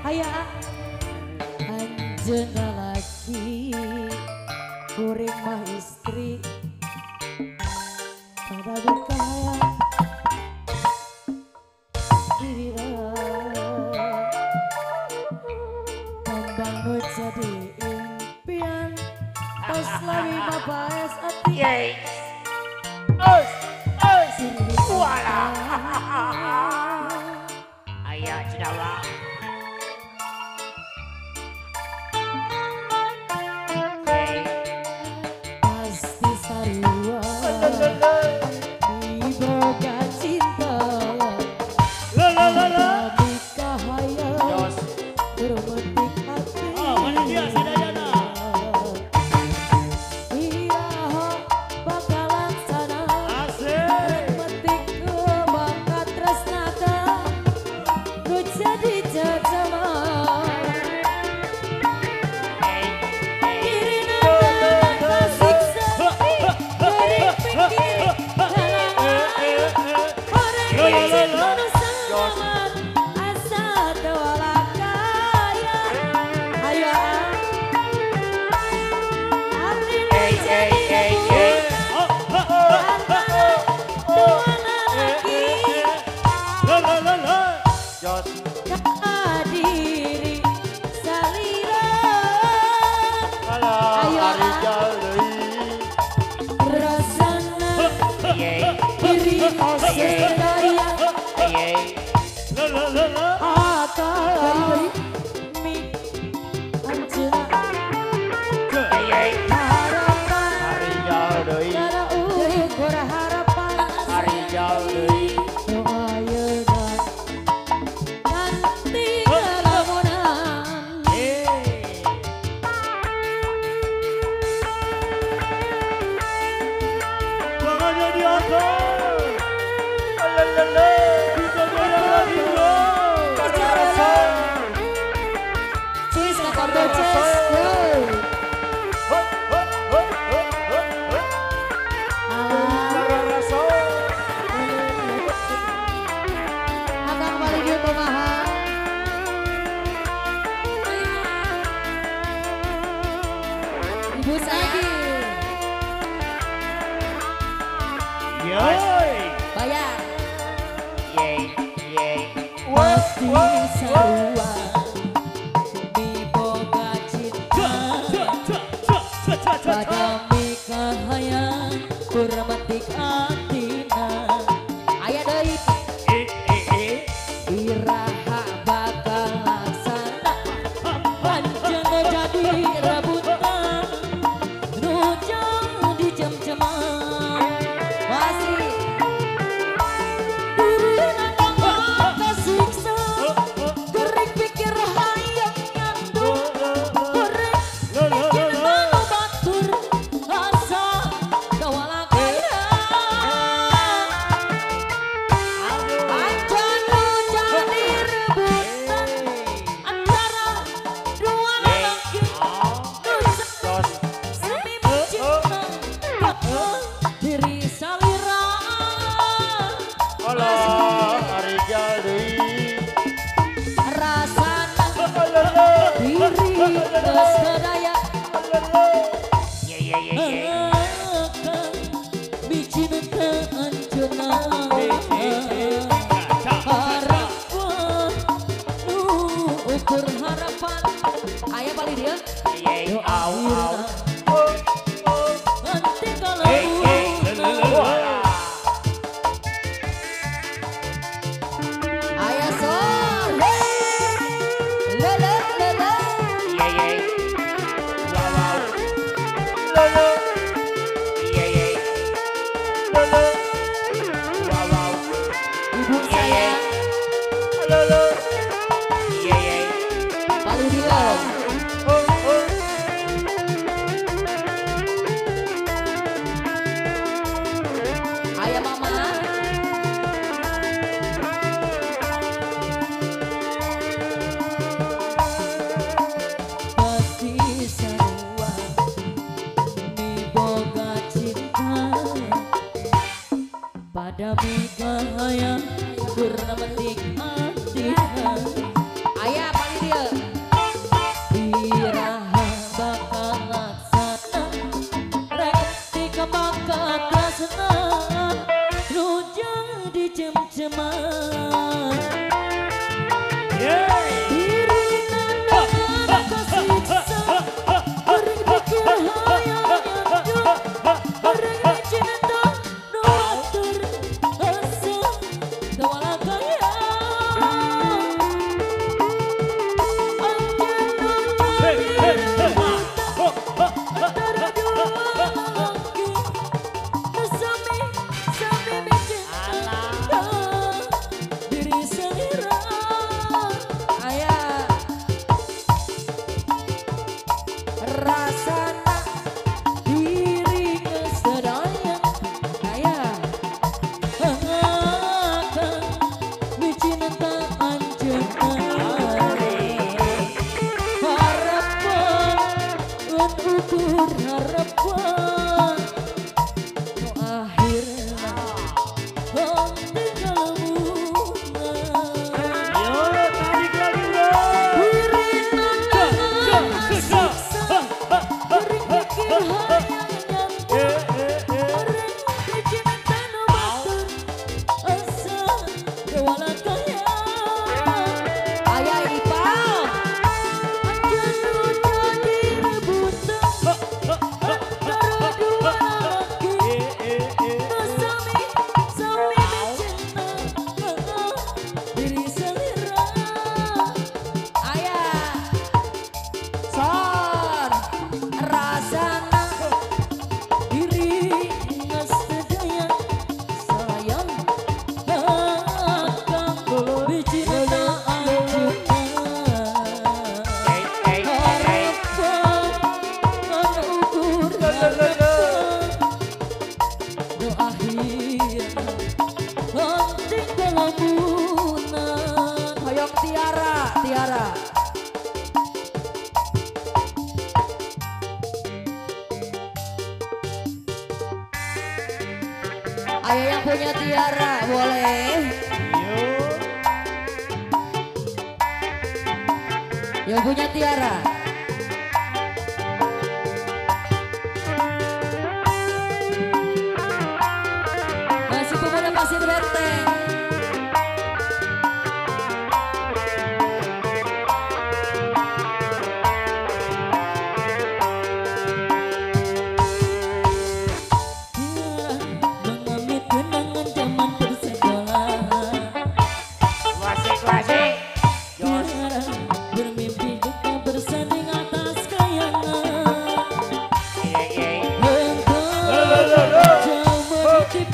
Aya anjeunna lagi kuring mah istri pada berkaya diri tambang nu jadi impian tos lagi mapaes ati Walah. Aya cenah pasti sarua diboga cinta tapi kahaya bermetik hati mana dia sadayana iya bakalan sana asik metik kebakat tresnata nu jadi jajama bayar sarua diboga cinta pada mikahayang kurmatik atina aya deui iraha bakal laksana pancen jadi rebutan nu jadi jam-jaman masih purna metik atina. Ayah paling dia iraha bakal laksana rek tika bakal tresna nu jadi cem-ceman. Ayo yang punya tiara boleh. Yang punya tiara. Masih pemuda pasir benteng.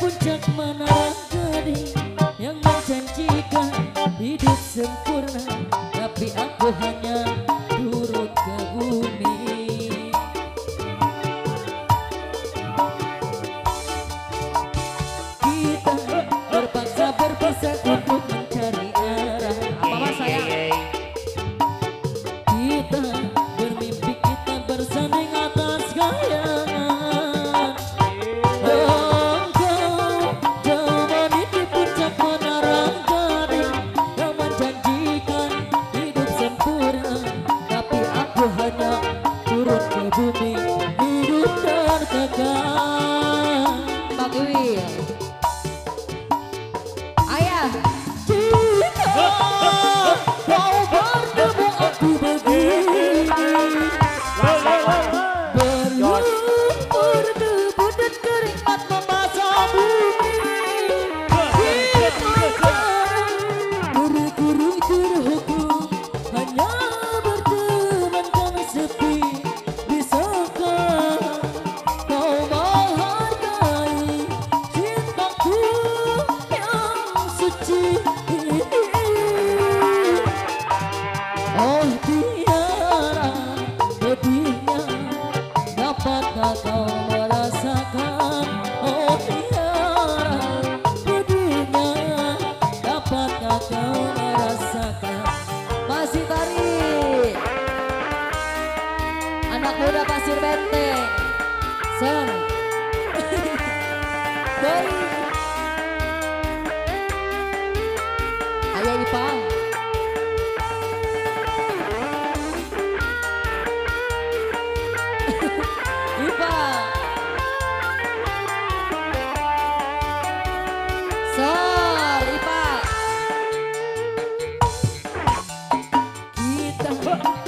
Puncak menara gading yang menjanjikan hidup sempurna, tapi aku hanya turun ke bumi. Kita terpaksa berpisah untuk mencari arah. Apa mas sayang? Kita bermimpi, kita bersanding atas kayangan.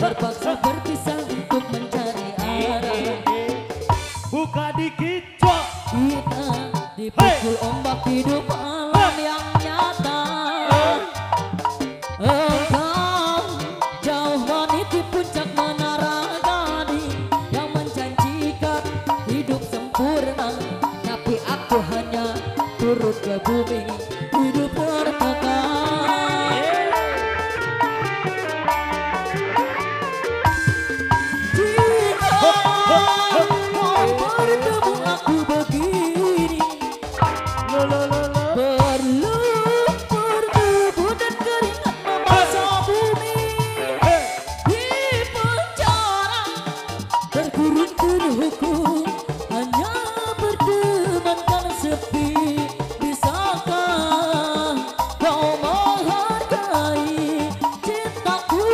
terpaksa berpisah untuk mencari arah. Buka dikit cok. Kita dipukul ombak hidup alam yang nyata. Engkau jauh meniti puncak menara gading yang menjanjikan hidup sempurna, tapi aku hanya turut ke bumi hidup tertekan. Jika mau bertemu aku begini, perlu berdebu dan keringat membasah bumi. Di penjara terkurung terhukum, hanya berteman kan sepi. Bisakah kau menghargai cintaku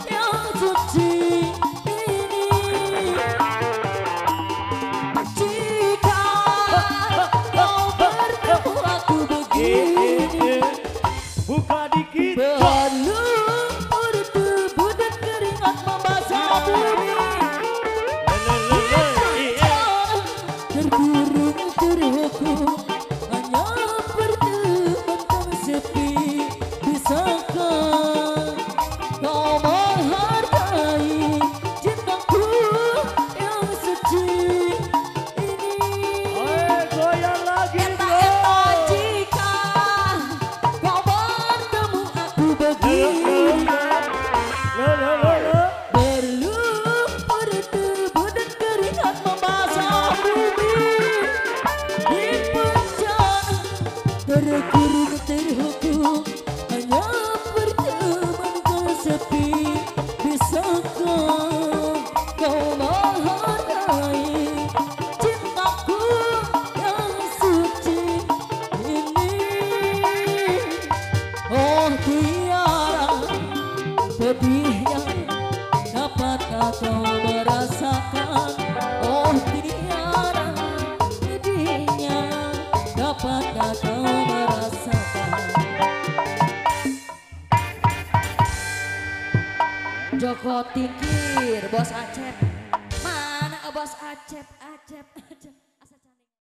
yang suci ini? Jika kau bertemu aku begini, Buka dikit cok. perlu berdebu dan keringat membasah bumi. Terkurung terhukum, hanya berteman kan sepi. Bisakah kau menghargai cintaku yang suci ini? Goyang lagi Eta jika kau bertemu aku begini, perlu berdebu dan keringat membasah bumi. Di penjara terkurung terhukum, hanya berteman kan sepi. Bisakah kau menghargai cintaku yang suci ini? Oh tiara pedihnya, dapatkah kau merasakan? Oh tiara pedihnya, dapatkah kau merasakan? Joko Tingkir, Bos Acep. Mana Bos Acep?